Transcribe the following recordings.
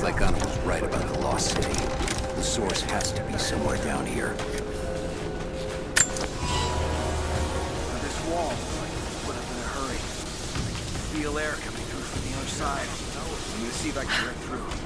like Gunn was right about the lost city. The source has to be somewhere down here. This wall looks like it was put up in a hurry. I can feel air coming through from the other side. I'm gonna see if I can break through.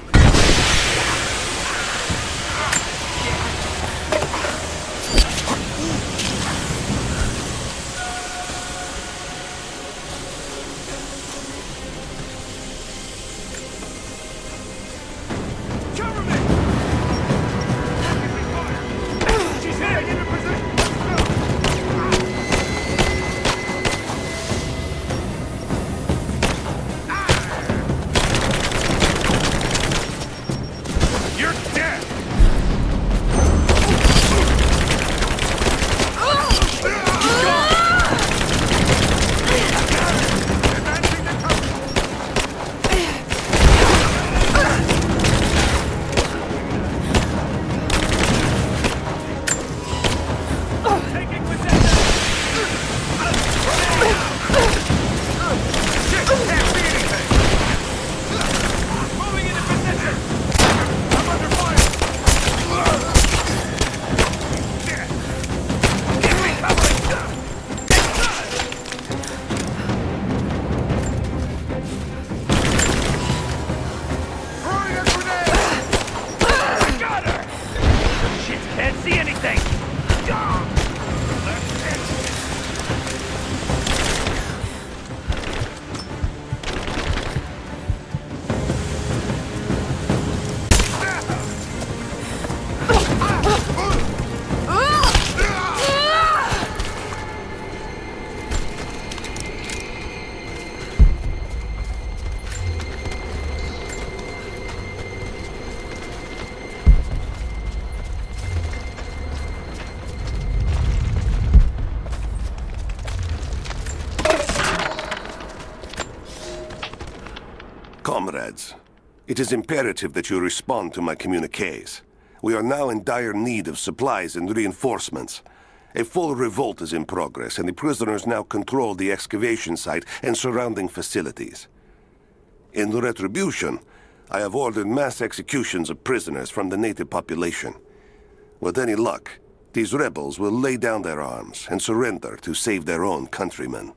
Comrades, it is imperative that you respond to my communiques. We are now in dire need of supplies and reinforcements. A full revolt is in progress, and the prisoners now control the excavation site and surrounding facilities. In retribution, I have ordered mass executions of prisoners from the native population. With any luck, these rebels will lay down their arms and surrender to save their own countrymen.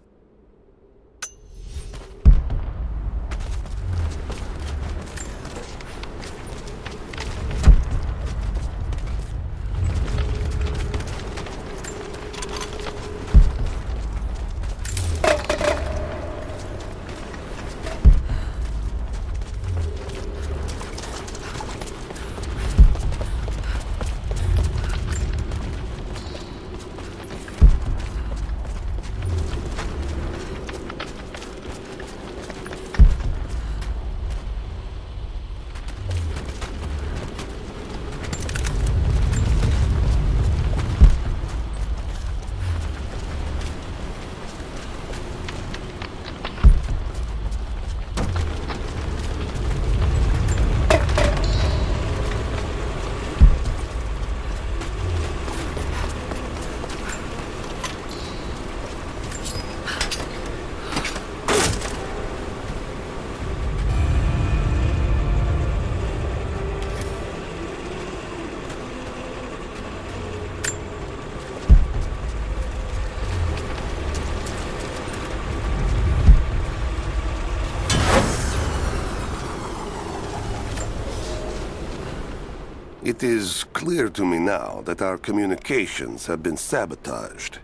It is clear to me now that our communications have been sabotaged.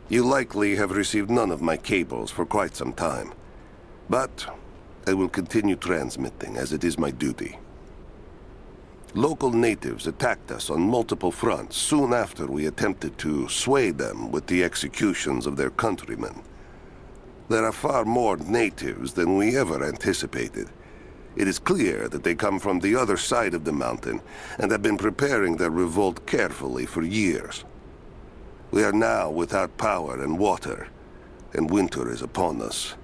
You likely have received none of my cables for quite some time. But I will continue transmitting, as it is my duty. Local natives attacked us on multiple fronts soon after we attempted to sway them with the executions of their countrymen. There are far more natives than we ever anticipated. It is clear that they come from the other side of the mountain and have been preparing their revolt carefully for years. We are now without power and water, and winter is upon us.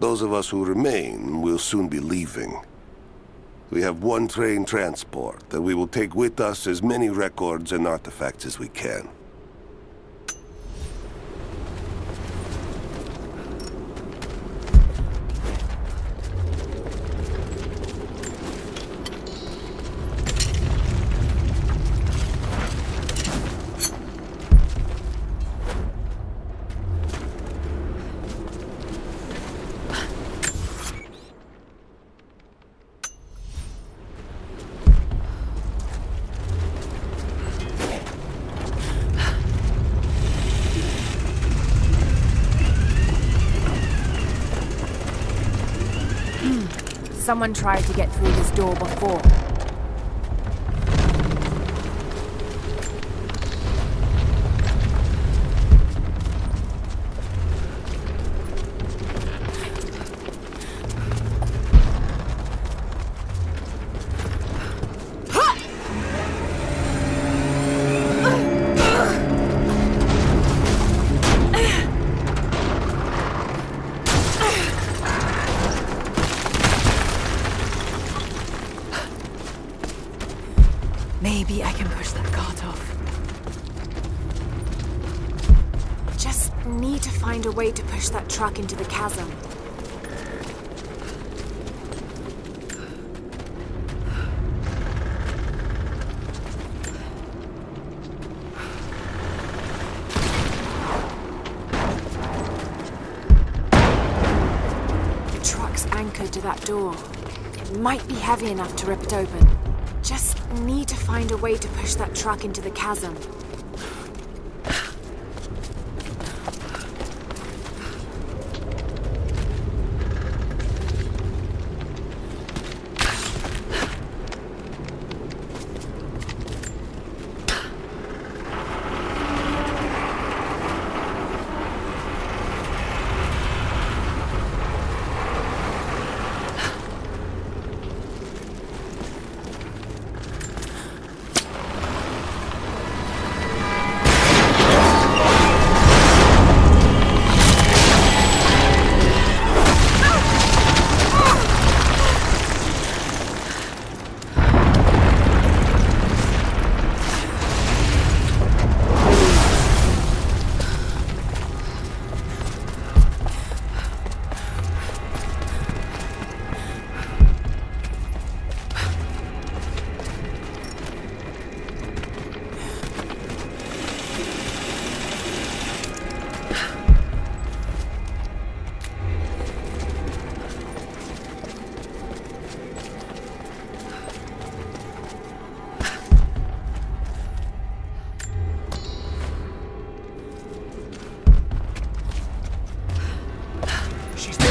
Those of us who remain will soon be leaving. We have one train transport that we will take with us as many records and artifacts as we can. Someone tried to get through this door before. Maybe I can push that cart off. Just need to find a way to push that truck into the chasm. The truck's anchored to that door. It might be heavy enough to rip it open. Just need to find a way to push that truck into the chasm.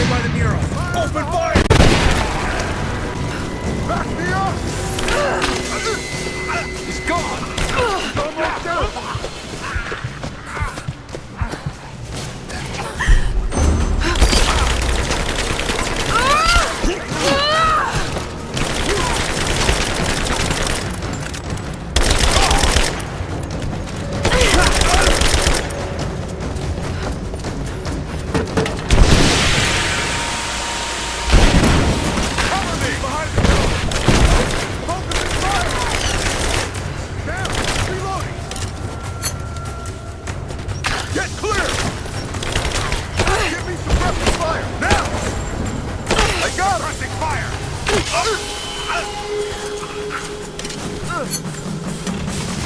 By the mural. Open fire! Back me up! He's gone! Almost down!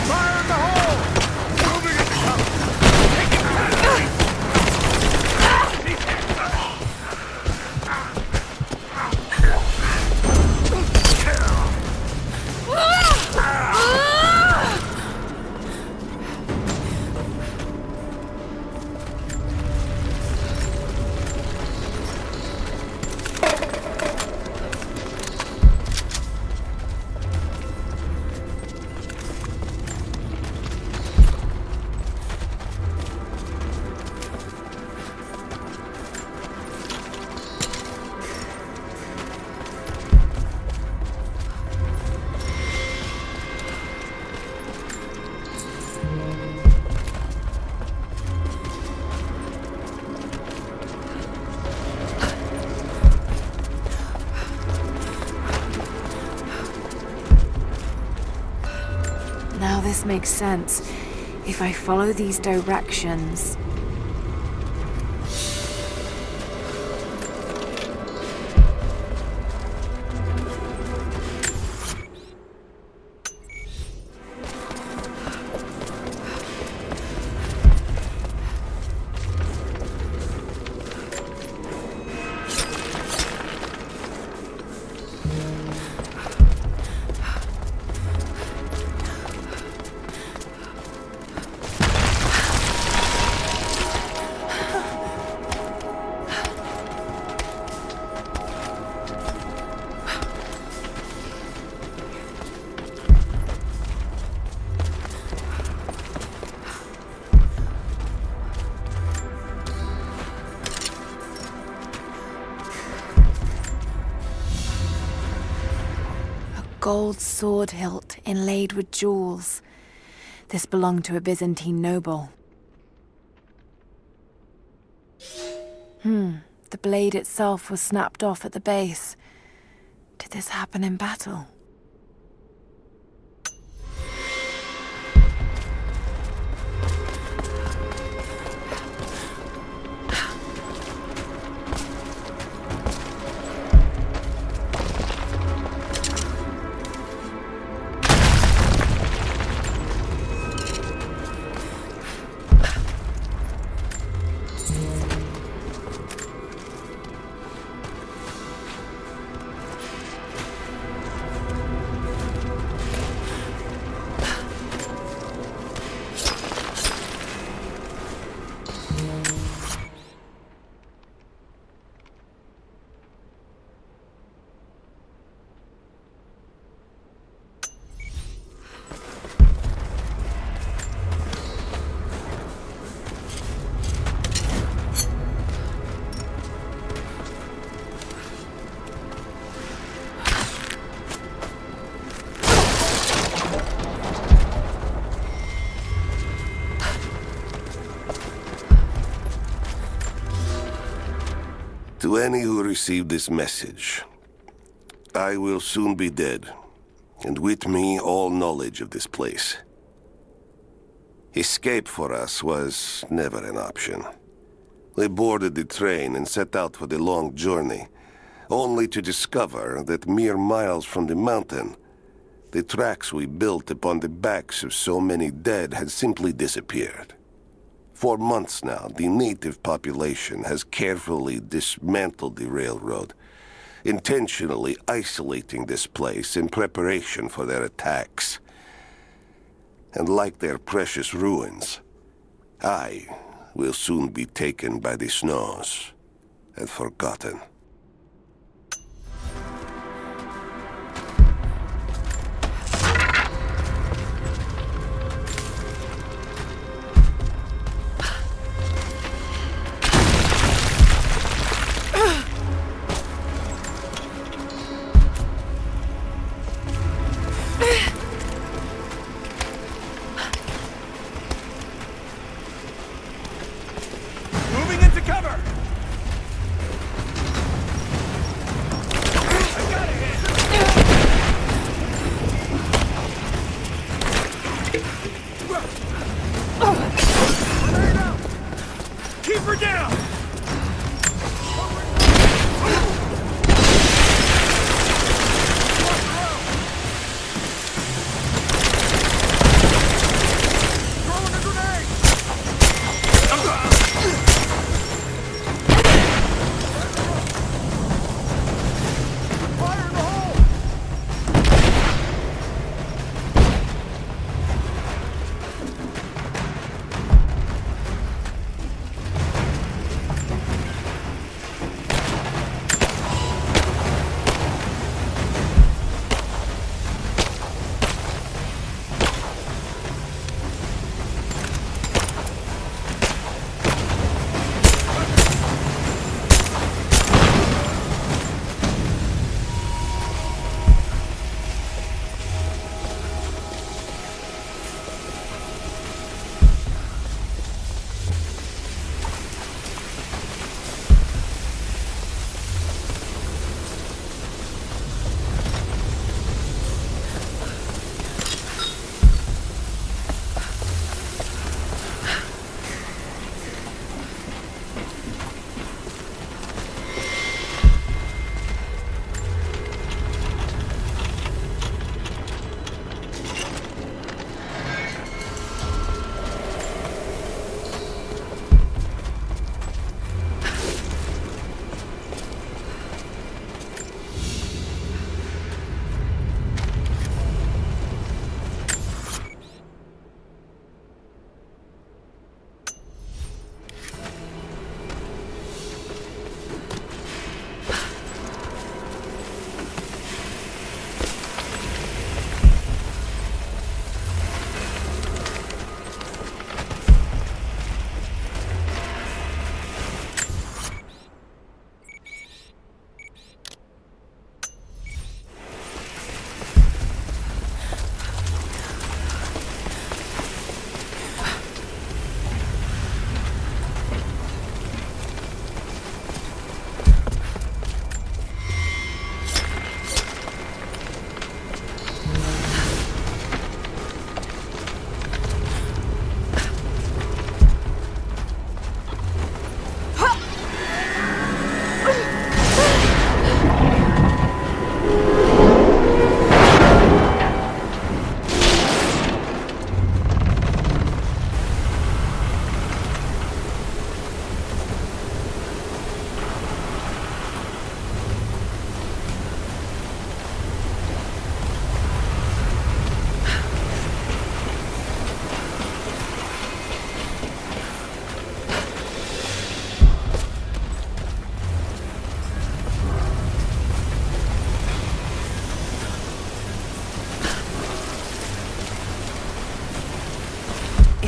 Fire in the hole! Moving into cover! Now this makes sense. If I follow these directions... gold sword hilt inlaid with jewels. This belonged to a Byzantine noble. The blade itself was snapped off at the base. Did this happen in battle? To any who received this message, I will soon be dead, and with me all knowledge of this place. Escape for us was never an option. We boarded the train and set out for the long journey, only to discover that mere miles from the mountain, the tracks we built upon the backs of so many dead had simply disappeared. For months now, the native population has carefully dismantled the railroad, intentionally isolating this place in preparation for their attacks. And like their precious ruins, I will soon be taken by the snows and forgotten.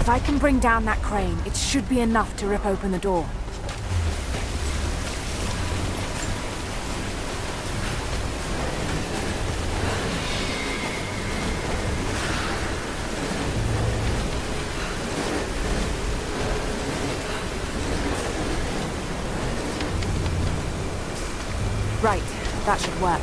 If I can bring down that crane, it should be enough to rip open the door. Right, that should work.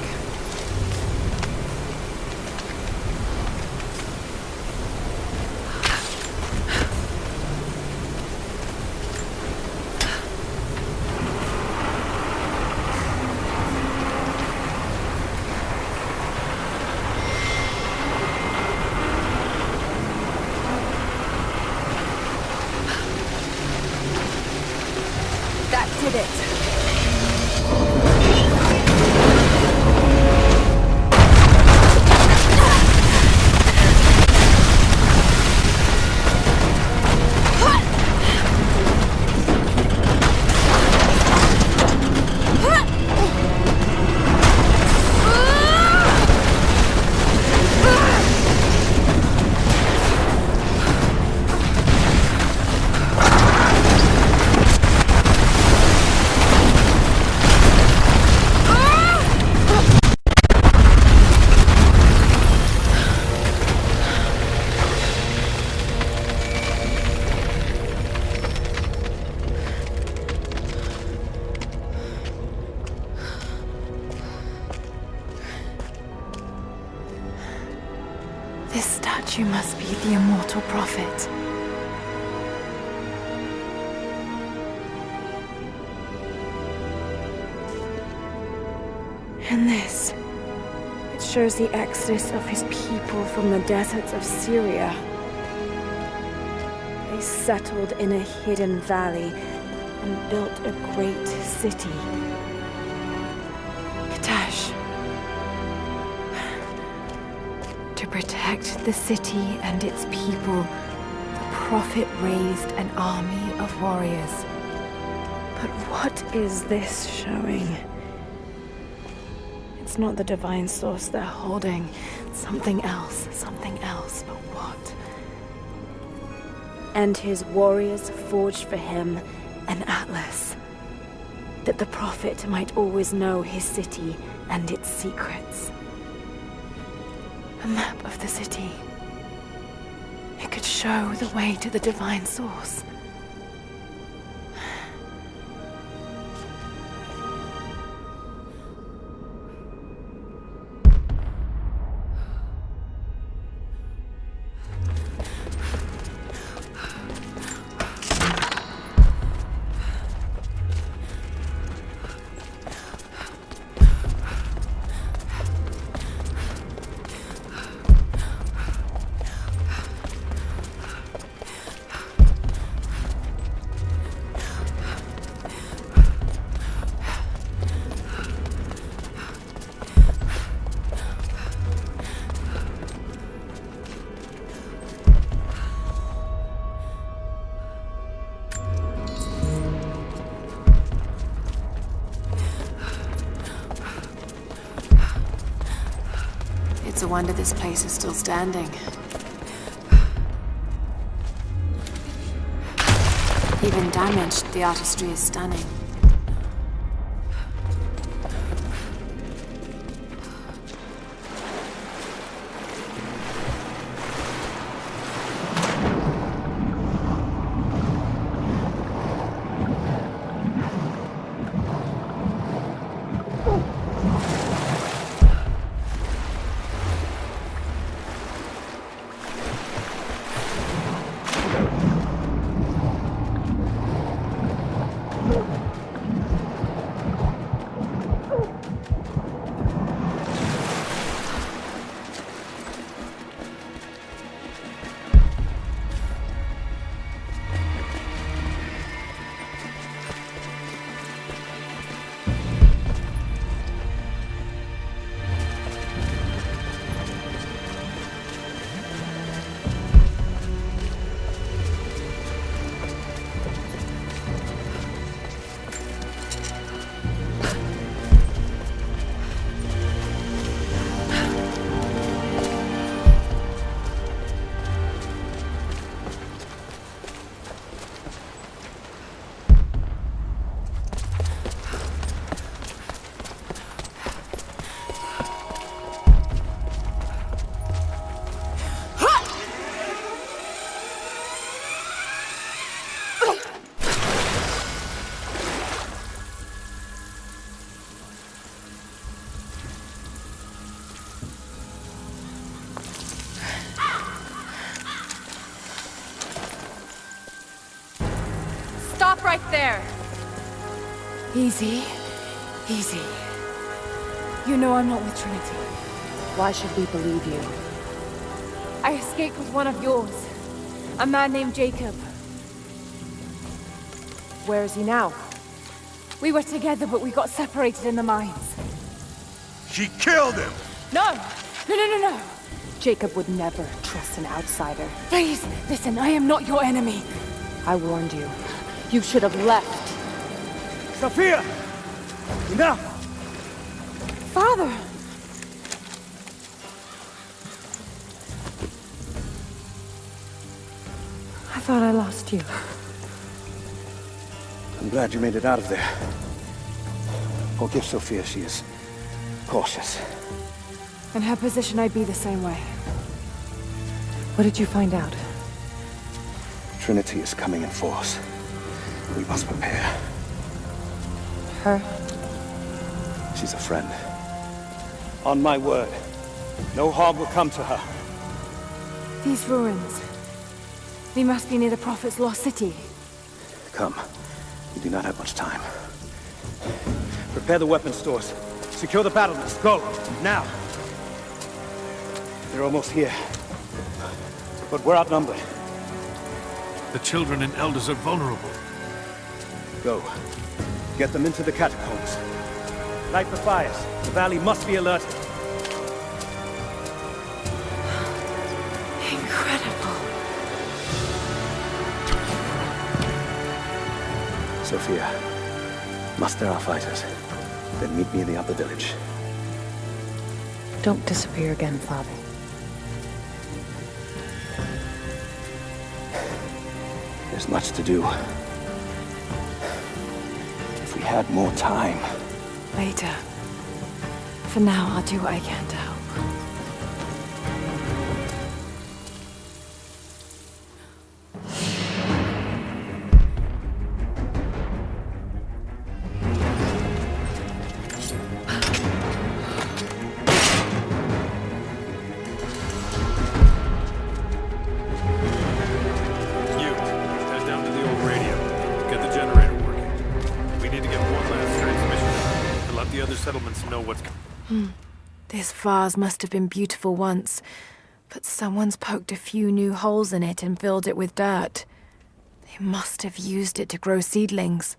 That did it. This statue must be the immortal prophet. And this, it shows the exodus of his people from the deserts of Syria. They settled in a hidden valley and built a great city. To protect the city and its people, the prophet raised an army of warriors. But what is this showing? It's not the divine source they're holding. Something else, but what? And his warriors forged for him an atlas, that the prophet might always know his city and its secrets. A map of the city. It could show the way to the divine source. It's a wonder this place is still standing. Even damaged, the artistry is stunning. right there. Easy. Easy. You know I'm not with Trinity. Why should we believe you? I escaped with one of yours. A man named Jacob. Where is he now? We were together, but we got separated in the mines. She killed him! No! No. Jacob would never trust an outsider. Please, listen, I am not your enemy. I warned you. You should have left. Sophia! Enough! Father! I thought I lost you. I'm glad you made it out of there. Forgive Sophia, she is cautious. In her position, I'd be the same way. What did you find out? Trinity is coming in force. We must prepare. Her? She's a friend. On my word, no harm will come to her. These ruins. They must be near the Prophet's lost city. Come. We do not have much time. Prepare the weapon stores. Secure the battlements. Go! Now! They're almost here. But we're outnumbered. The children and elders are vulnerable. Go. Get them into the catacombs. Light the fires. The valley must be alerted. Incredible. Sophia, muster our fighters. Then meet me in the upper village. Don't disappear again, Father. There's much to do. If we had more time. Later. For now, I'll do what I can to help. This vase must have been beautiful once, but someone's poked a few new holes in it and filled it with dirt. They must have used it to grow seedlings.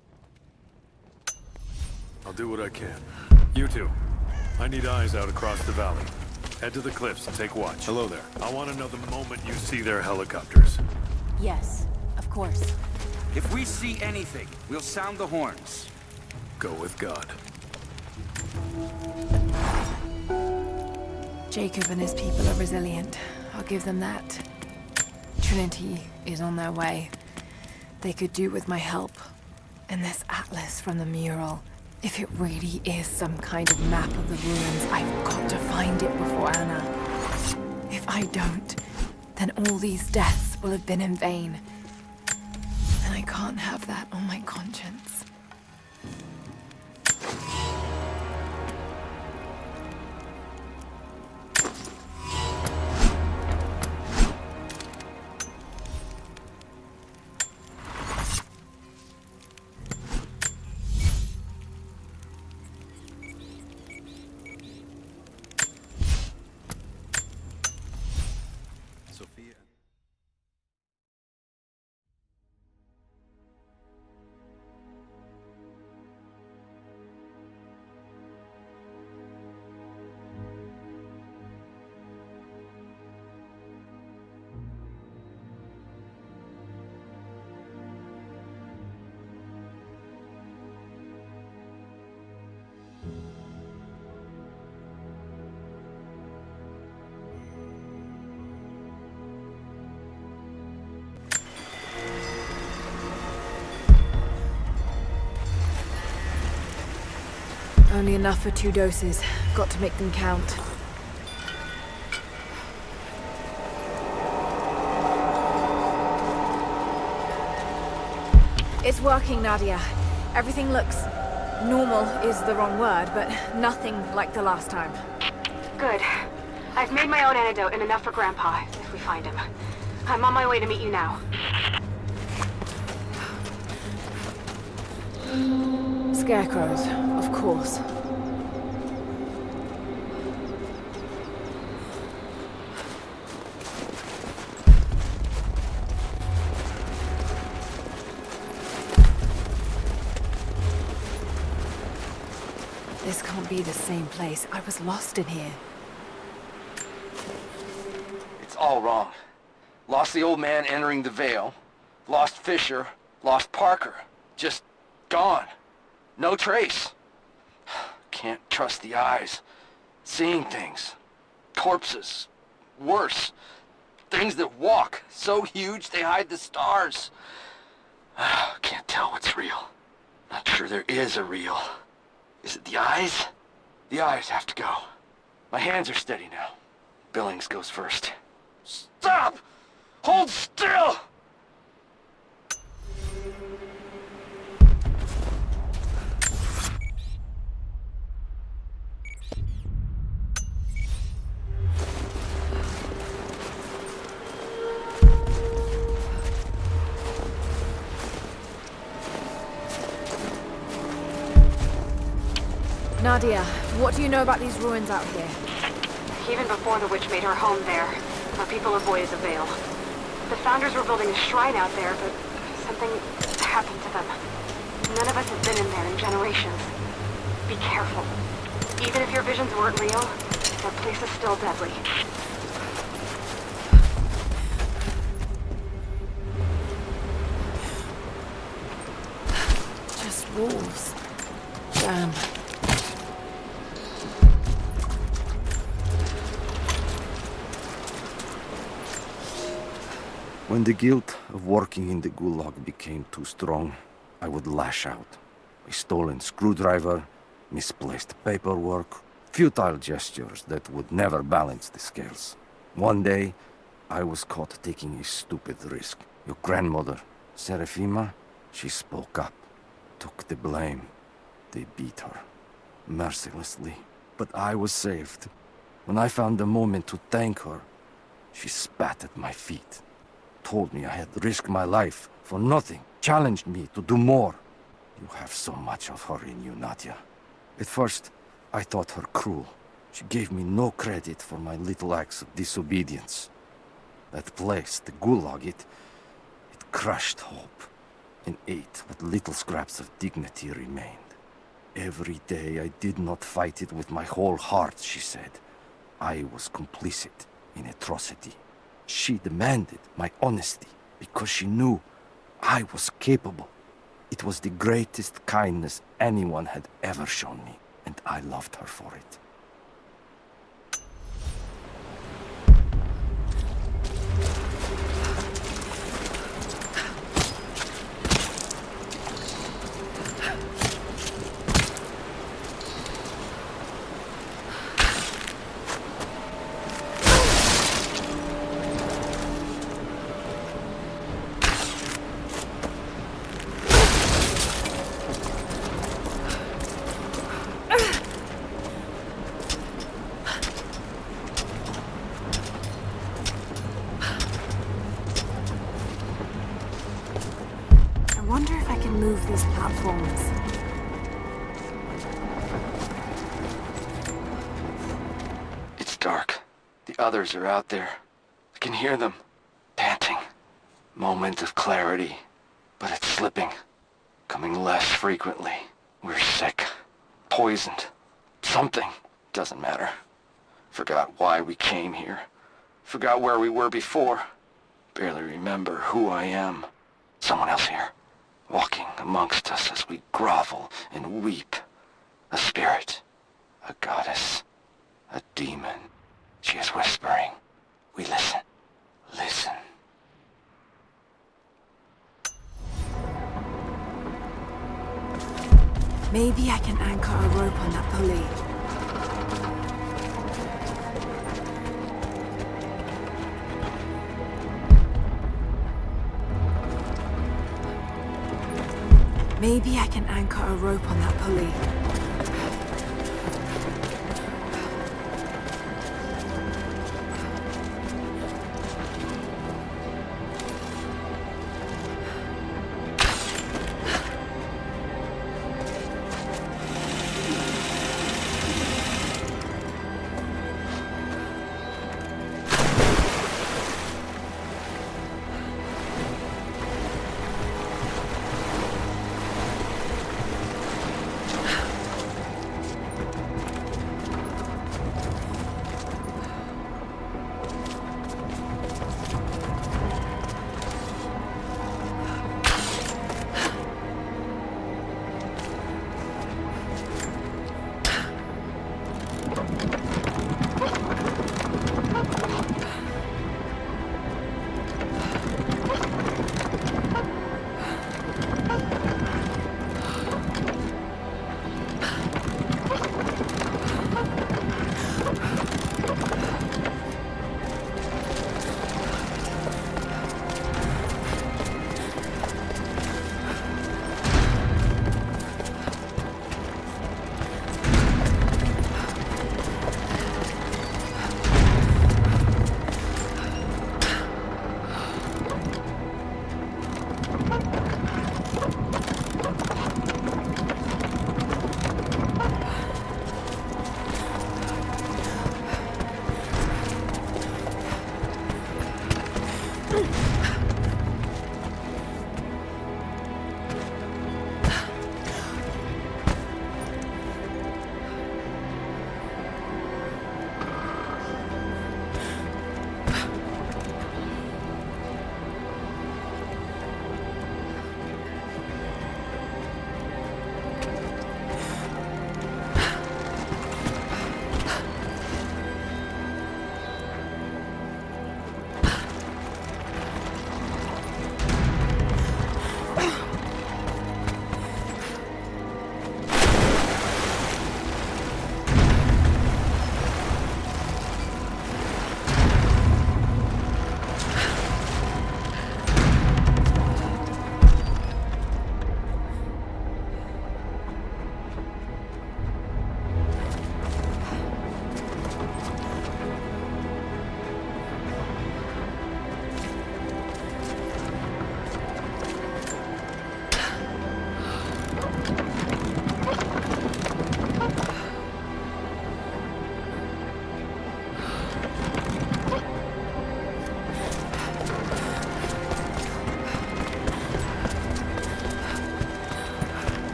I'll do what I can. You two, I need eyes out across the valley. Head to the cliffs and take watch. Hello there. I want to know the moment you see their helicopters. Yes, of course. If we see anything, we'll sound the horns. Go with God. Jacob and his people are resilient. I'll give them that. Trinity is on their way. They could do with my help. And this atlas from the mural. If it really is some kind of map of the ruins, I've got to find it before Anna. If I don't, then all these deaths will have been in vain. And I can't have that on my conscience. Only enough for 2 doses. Got to make them count. It's working, Nadia. Everything looks... normal is the wrong word, but nothing like the last time. Good. I've made my own antidote and enough for Grandpa, if we find him. I'm on my way to meet you now. Scarecrows, of course. This can't be the same place. I was lost in here. It's all wrong. Lost the old man entering the Vale. Lost Fisher. Lost Parker. Just gone. No trace. Can't trust the eyes. Seeing things. Corpses. Worse. Things that walk. So huge they hide the stars. Can't tell what's real. Not sure there is a real. Is it the eyes? The eyes have to go. My hands are steady now. Billings goes first. Stop! Hold still! Nadia, what do you know about these ruins out here? Even before the witch made her home there, our people avoided the Vale. The founders were building a shrine out there, but something happened to them. None of us have been in there in generations. Be careful. Even if your visions weren't real, that place is still deadly. Just wolves. Damn. When the guilt of working in the Gulag became too strong, I would lash out. A stolen screwdriver, misplaced paperwork, futile gestures that would never balance the scales. One day, I was caught taking a stupid risk. Your grandmother, Serafima, she spoke up, took the blame. They beat her, mercilessly. But I was saved. When I found the moment to thank her, she spat at my feet. Told me I had risked my life for nothing, challenged me to do more. You have so much of her in you, Nadia. At first, I thought her cruel. She gave me no credit for my little acts of disobedience. That place, the Gulag, it crushed hope and ate what little scraps of dignity remained. Every day I did not fight it with my whole heart, she said. I was complicit in atrocity. She demanded my honesty because she knew I was capable. It was the greatest kindness anyone had ever shown me, and I loved her for it. I wonder if I can move these platforms. It's dark. The others are out there. I can hear them. Panting. Moment of clarity. But it's slipping. Coming less frequently. We're sick. Poisoned. Something. Doesn't matter. Forgot why we came here. Forgot where we were before. Barely remember who I am. Someone else here. Walking amongst us as we grovel and weep. A spirit. A goddess. A demon. She is whispering. We listen. Listen. Maybe I can anchor a rope on that pulley. Maybe I can anchor a rope on that pulley.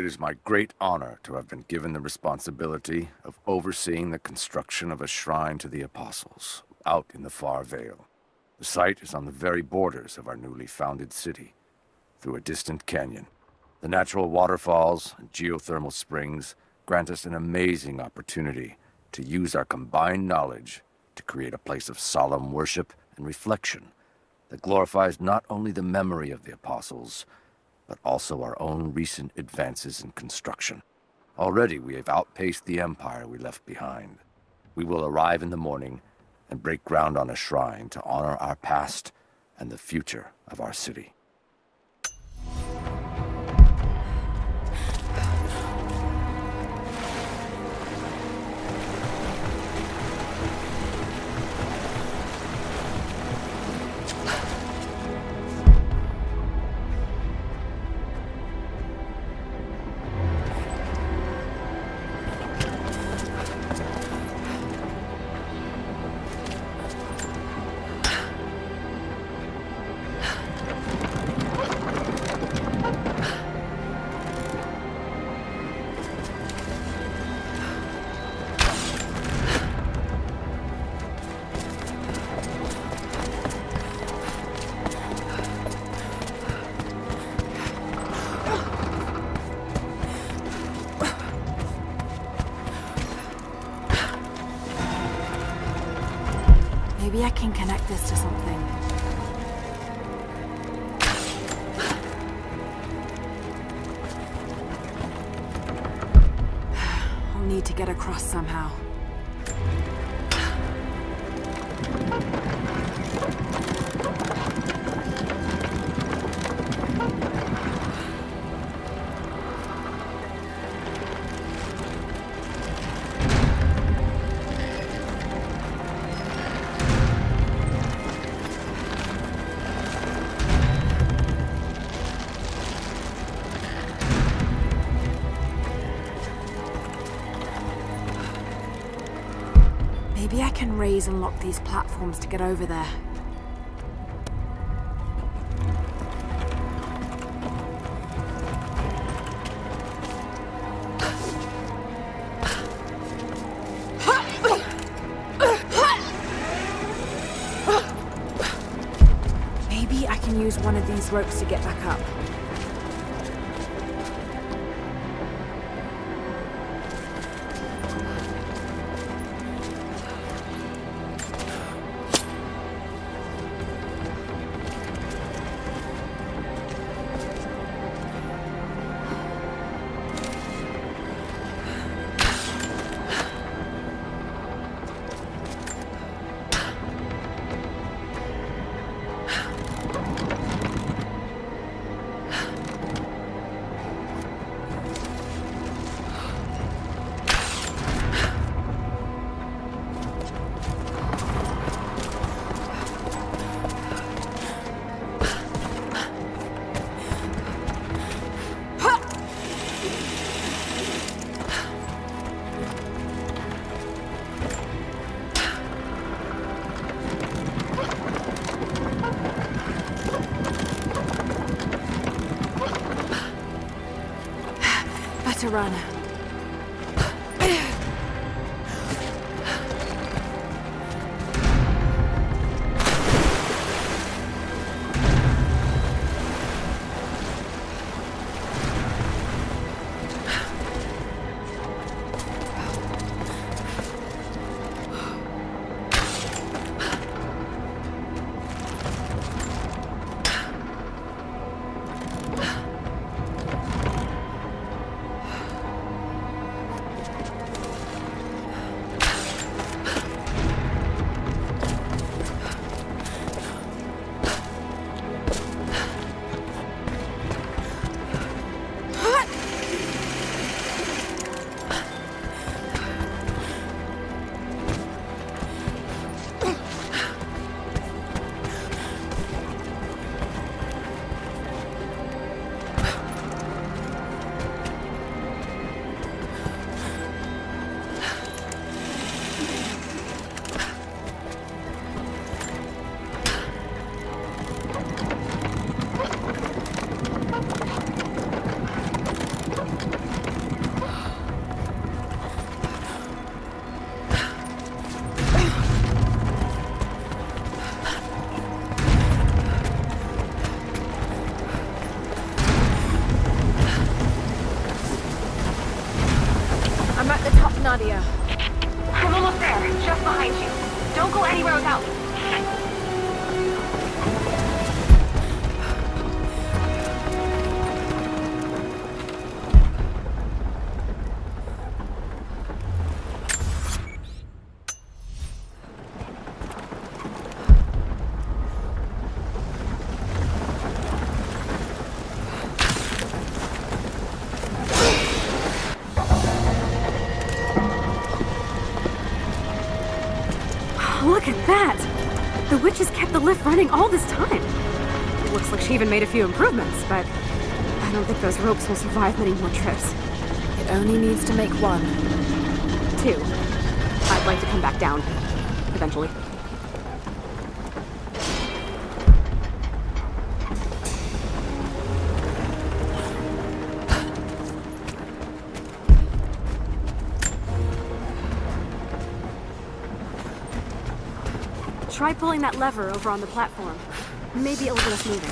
is my great honor to have been given the responsibility of overseeing the construction of a shrine to the Apostles out in the far Vale. The site is on the very borders of our newly founded city, through a distant canyon. The natural waterfalls and geothermal springs grant us an amazing opportunity to use our combined knowledge to create a place of solemn worship and reflection that glorifies not only the memory of the Apostles, but also our own recent advances in construction. Already we have outpaced the empire we left behind. We will arrive in the morning and break ground on a shrine to honor our past and the future of our city. Maybe I can connect this to something. I'll need to get across somehow. Maybe I can raise and lock these platforms to get over there. Maybe I can use one of these ropes to get back up. To run. Don't go anywhere without me. Look at that! The witch has kept the lift running all this time. It looks like she even made a few improvements, but I don't think those ropes will survive many more trips. It only needs to make one. 2. I'd like to come back down. Eventually. Try pulling that lever over on the platform. Maybe it'll get us moving.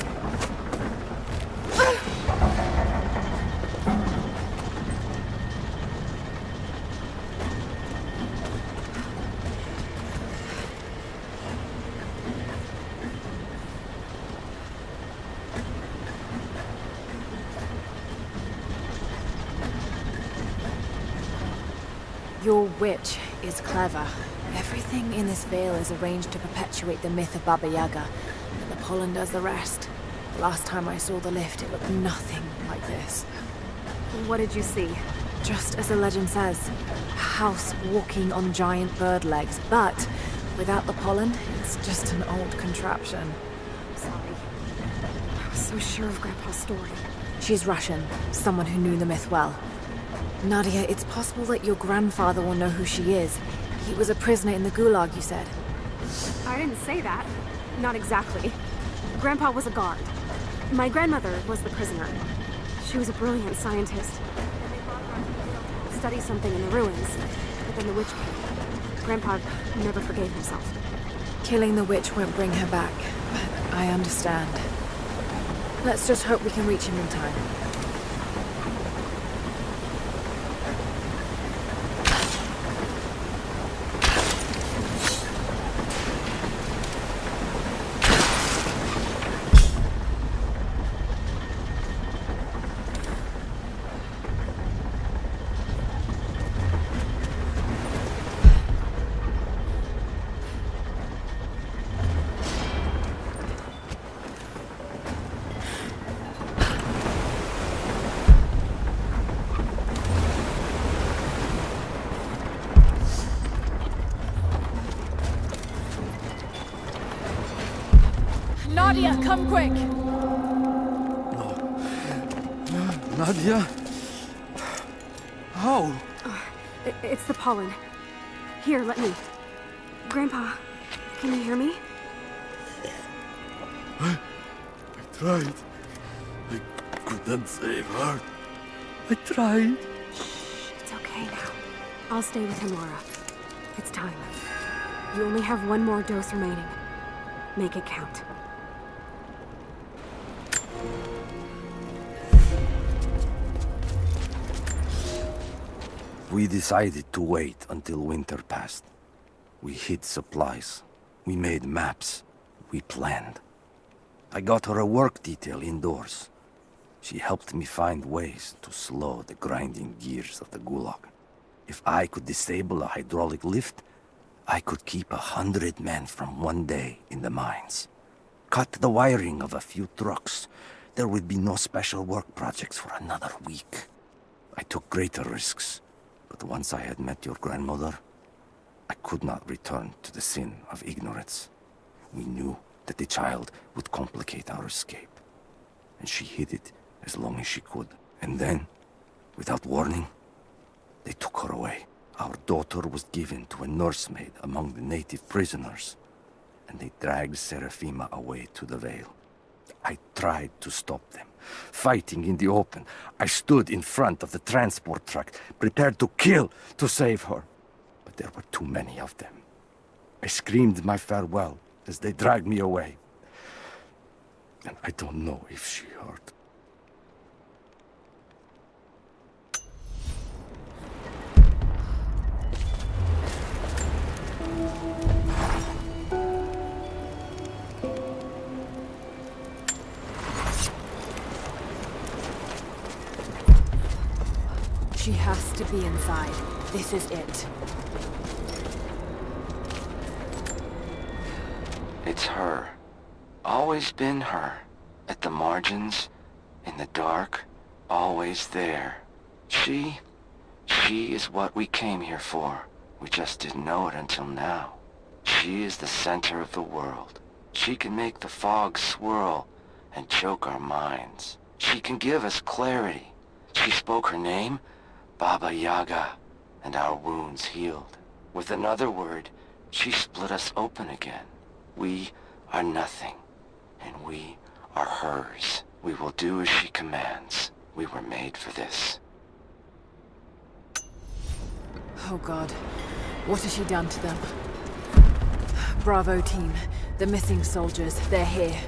Your witch is clever. Everything in this Vale is arranged to perpetuate the myth of Baba Yaga, and the pollen does the rest. Last time I saw the lift, it looked nothing like this. What did you see? Just as the legend says, a house walking on giant bird legs, but without the pollen, it's just an old contraption. I'm sorry. I was so sure of Grandpa's story. She's Russian, someone who knew the myth well. Nadia, it's possible that your grandfather will know who she is. He was a prisoner in the Gulag, you said. I didn't say that. Not exactly. Grandpa was a guard. My grandmother was the prisoner. She was a brilliant scientist. Study something in the ruins, but then the witch came. Grandpa never forgave himself. Killing the witch won't bring her back, but I understand. Let's just hope we can reach him in time. Nadia, come quick! Nadia? How? It's the pollen. Here, let me. Grandpa, can you hear me? I tried. I couldn't save her. I tried. Shh, it's okay now. I'll stay with him, Laura. It's time. You only have one more dose remaining. Make it count. We decided to wait until winter passed. We hid supplies. We made maps. We planned. I got her a work detail indoors. She helped me find ways to slow the grinding gears of the Gulag. If I could disable a hydraulic lift, I could keep 100 men from one day in the mines. Cut the wiring of a few trucks. There would be no special work projects for another week. I took greater risks. But once I had met your grandmother, I could not return to the sin of ignorance. We knew that the child would complicate our escape, and she hid it as long as she could. And then, without warning, they took her away. Our daughter was given to a nursemaid among the native prisoners, and they dragged Serafima away to the Vale. I tried to stop them, fighting in the open. I stood in front of the transport truck, prepared to kill to save her. But there were too many of them. I screamed my farewell as they dragged me away. And I don't know if she heard. She has to be inside. This is it. It's her. Always been her. At the margins, in the dark, always there. She is what we came here for. We just didn't know it until now. She is the center of the world. She can make the fog swirl and choke our minds. She can give us clarity. She spoke her name, Baba Yaga, and our wounds healed. With another word, she split us open again. We are nothing, and we are hers. We will do as she commands. We were made for this. Oh God, what has she done to them? Bravo team, the missing soldiers, they're here.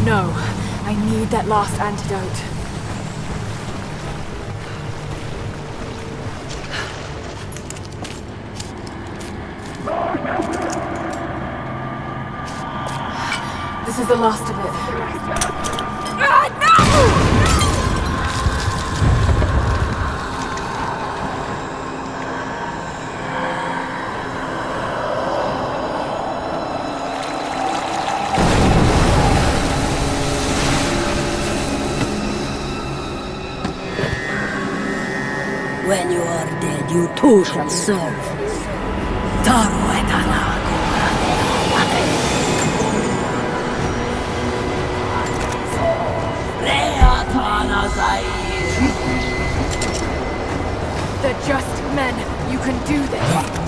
No, I need that last antidote. This is the last of it. No! When you are dead, you too shall serve. Taru et They're just men. You can do this.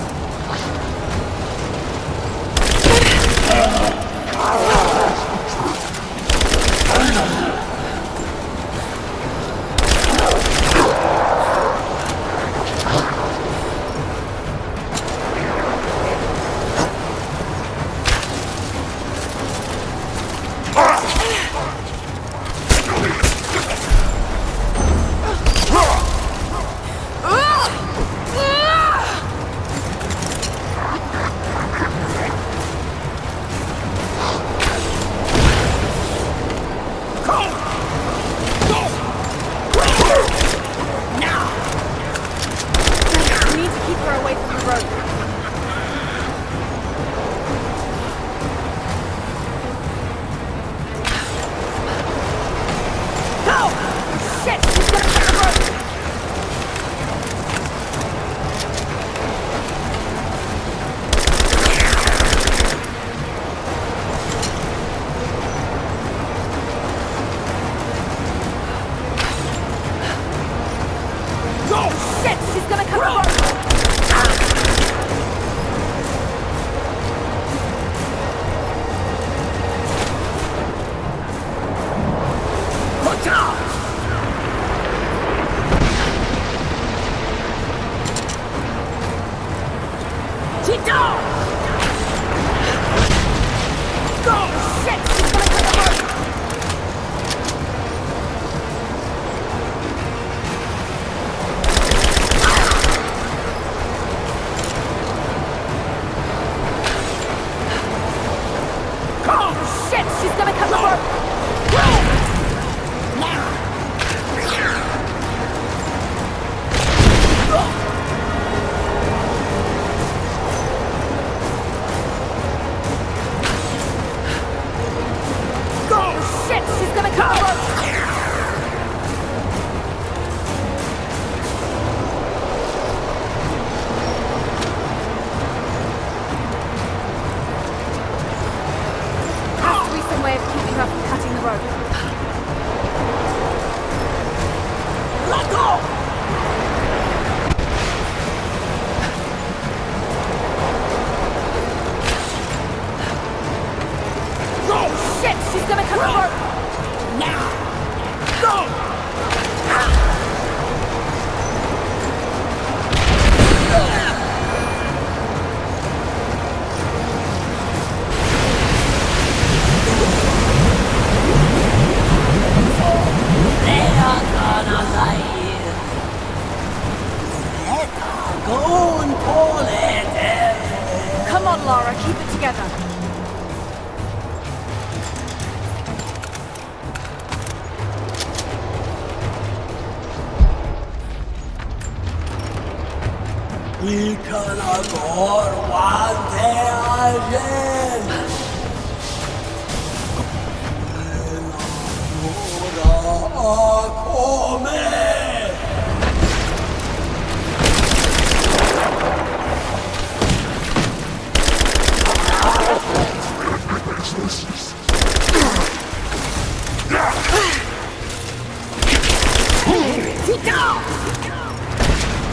Come on, Lara, keep it together.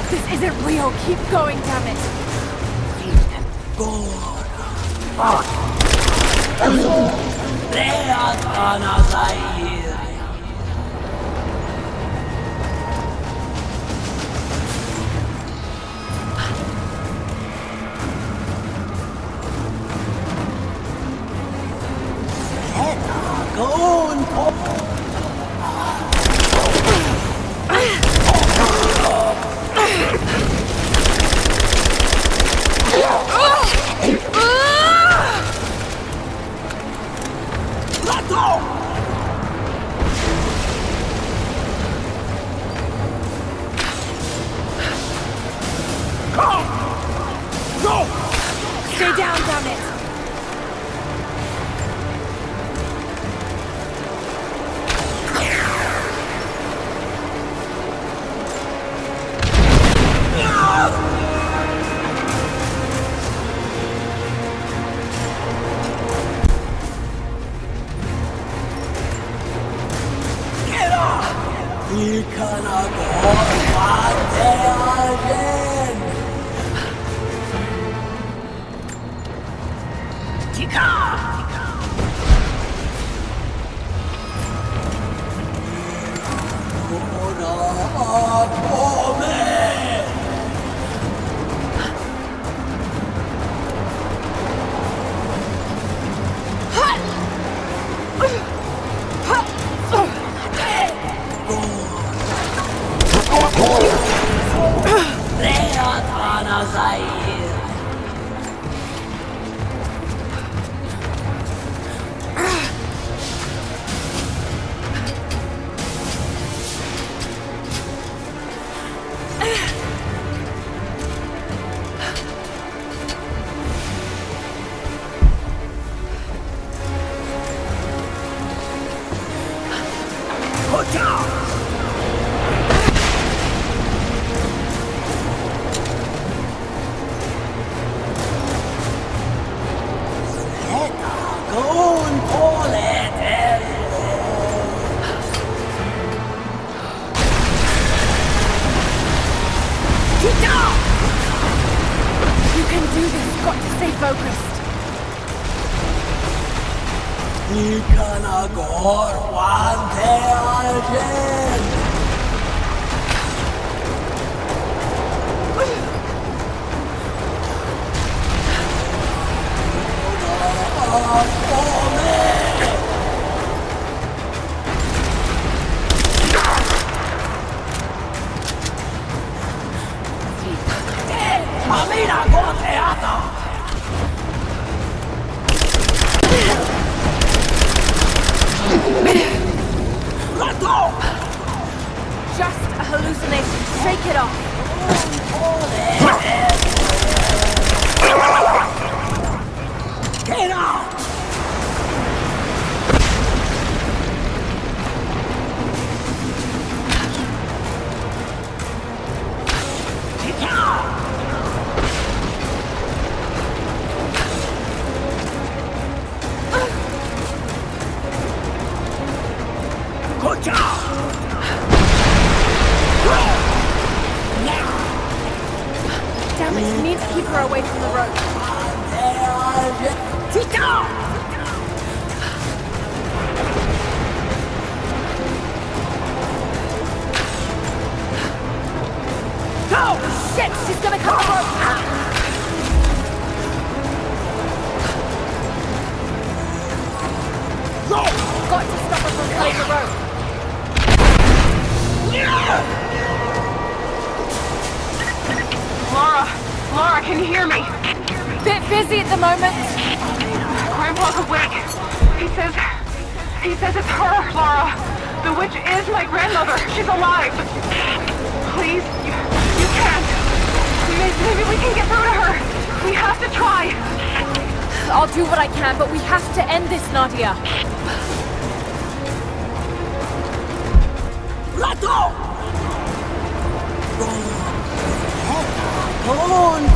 This isn't real. Keep going, damn it. Stay down, damn it! Just a hallucination. Shake it off. Get out! Good job! Damn it, we need to keep her away from the road. Go! Shit, she's gonna come over! Go! Got to stop her from playing the road. Lara, Can you hear me? Bit busy at the moment. Grandpa's awake. He says it's her, Lara. The witch is my grandmother. She's alive. Please, you can't. Maybe we can get through to her. We have to try. I'll do what I can, but we have to end this, Nadia. Lato! Con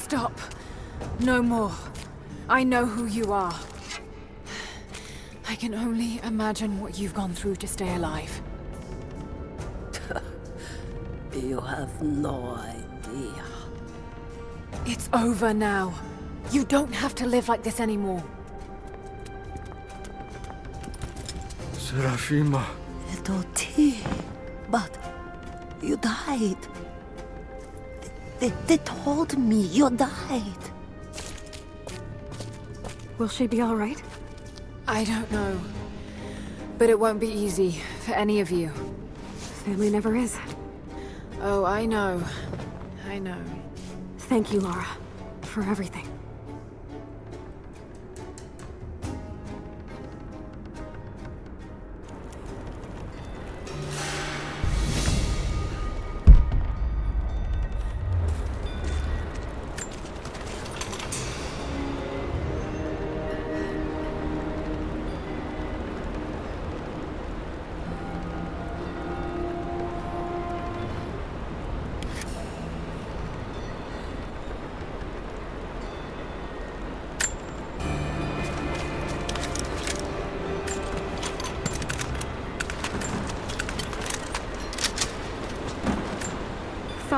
Stop. No more. I know who you are. I can only imagine what you've gone through to stay alive. You have no idea. It's over now. You don't have to live like this anymore. Serafima. Little T, but you died. They told me you died. Will she be all right? I don't know. But it won't be easy for any of you. Family never is. Oh, I know. I know. Thank you, Lara, for everything.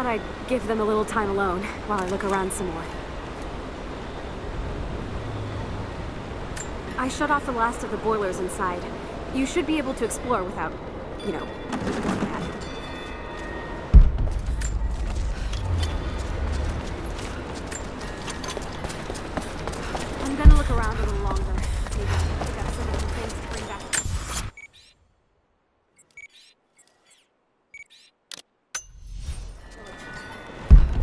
thought I'd give them a little time alone while I look around some more. I shut off the last of the boilers inside. You should be able to explore without, you know, that. I'm gonna look around a little longer. Maybe pick up some of the things to bring back.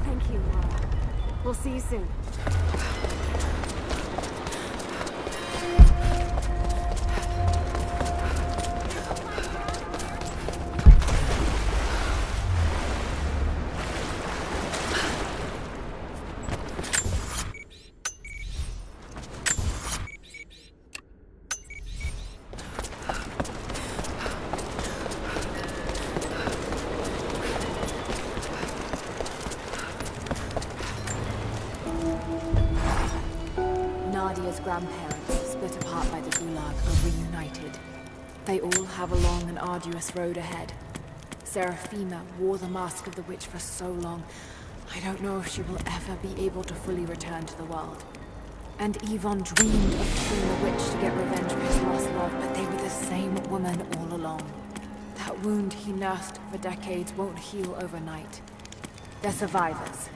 Thank you, Laura. We'll see you soon. Nadia's grandparents, split apart by the Gulag, are reunited. They all have a long and arduous road ahead. Serafima wore the mask of the witch for so long, I don't know if she will ever be able to fully return to the world. And Yvonne dreamed of killing the witch to get revenge for his lost love, but they were the same woman all along. That wound he nursed for decades won't heal overnight. They're survivors.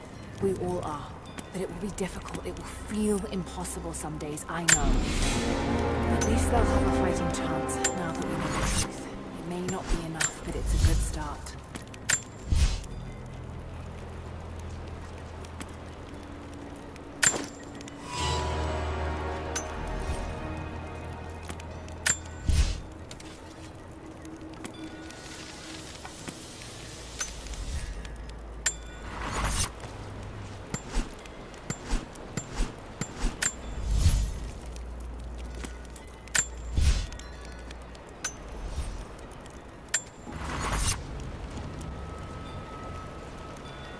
We all are. But it will be difficult. It will feel impossible some days, I know. At least they'll have a fighting chance.